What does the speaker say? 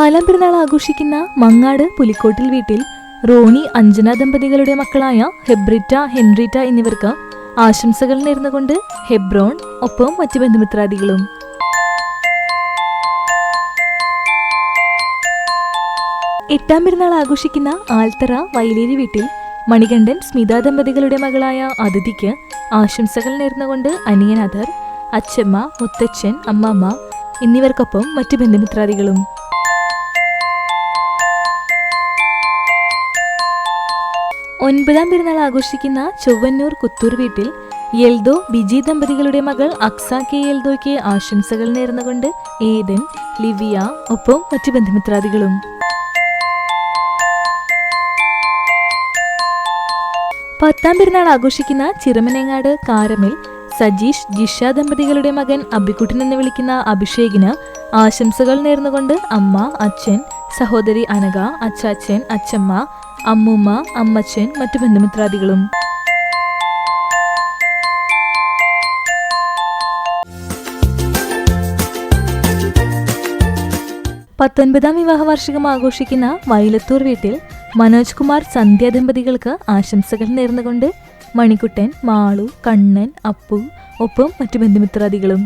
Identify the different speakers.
Speaker 1: 4-ാം പെരുന്നാൾ ആഘോഷിക്കുന്ന മങ്ങാട് പുലിക്കോട്ടിൽ വീട്ടിൽ റോണി അഞ്ജന ദമ്പതികളുടെ മക്കളായ ഹെബ്രിറ്റ ഹെൻറിറ്റ എന്നിവർക്ക് ആശംസകൾ നേർന്നുകൊണ്ട് ഹെബ്രോൺ ഒപ്പം മറ്റു ബന്ധുമിത്രാദികളും. എട്ടാം പെരുന്നാൾ ആഘോഷിക്കുന്ന ആൽത്തറ വയലേരി വീട്ടിൽ മണികണ്ഠൻ സ്മിത ദമ്പതികളുടെ മകളായ അതിഥിക്ക് ആശംസകൾ നേർന്നുകൊണ്ട് അനിയനാഥർ, അച്ഛമ്മ, മുത്തച്ഛൻ, അമ്മമ്മ എന്നിവർക്കൊപ്പം മറ്റു ബന്ധുമിത്രാദികളും. 9-ാം പെരുന്നാൾ ആഘോഷിക്കുന്ന ചൊവ്വന്നൂർ കുത്തൂർ വീട്ടിൽ യെൽദോ ബിജി ദമ്പതികളുടെ മകൾ അക്സ കെ യെൽദോയ്ക്ക് ആശംസകൾ നേർന്നുകൊണ്ട് ഏദൻ, ലിവിയ ഒപ്പം മറ്റു ബന്ധുമിത്രാദികളും. 10-ാം പെരുന്നാൾ ആഘോഷിക്കുന്ന ചിറമനേങ്ങാട് കാരമിൽ സജീഷ് ജിഷ ദമ്പതികളുടെ മകൻ അബിക്കുട്ടൻ എന്ന് വിളിക്കുന്ന അഭിഷേകിന് ആശംസകൾ നേർന്നുകൊണ്ട് അമ്മ, അച്ഛൻ, സഹോദരി അനഘ, അച്ചാച്ചൻ, അച്ഛമ്മ, അമ്മൂമ്മ, അമ്മച്ചൻ മറ്റു ബന്ധുമിത്രാദികളും. 19-ാം വിവാഹ വാർഷികം ആഘോഷിക്കുന്ന വയലത്തൂർ വീട്ടിൽ മനോജ് കുമാർ സന്ധ്യ ദമ്പതികൾക്ക് ആശംസകൾ നേർന്നുകൊണ്ട് മണിക്കുട്ടൻ, മാളു, കണ്ണൻ, അപ്പു ഒപ്പം മറ്റു ബന്ധുമിത്രാദികളും.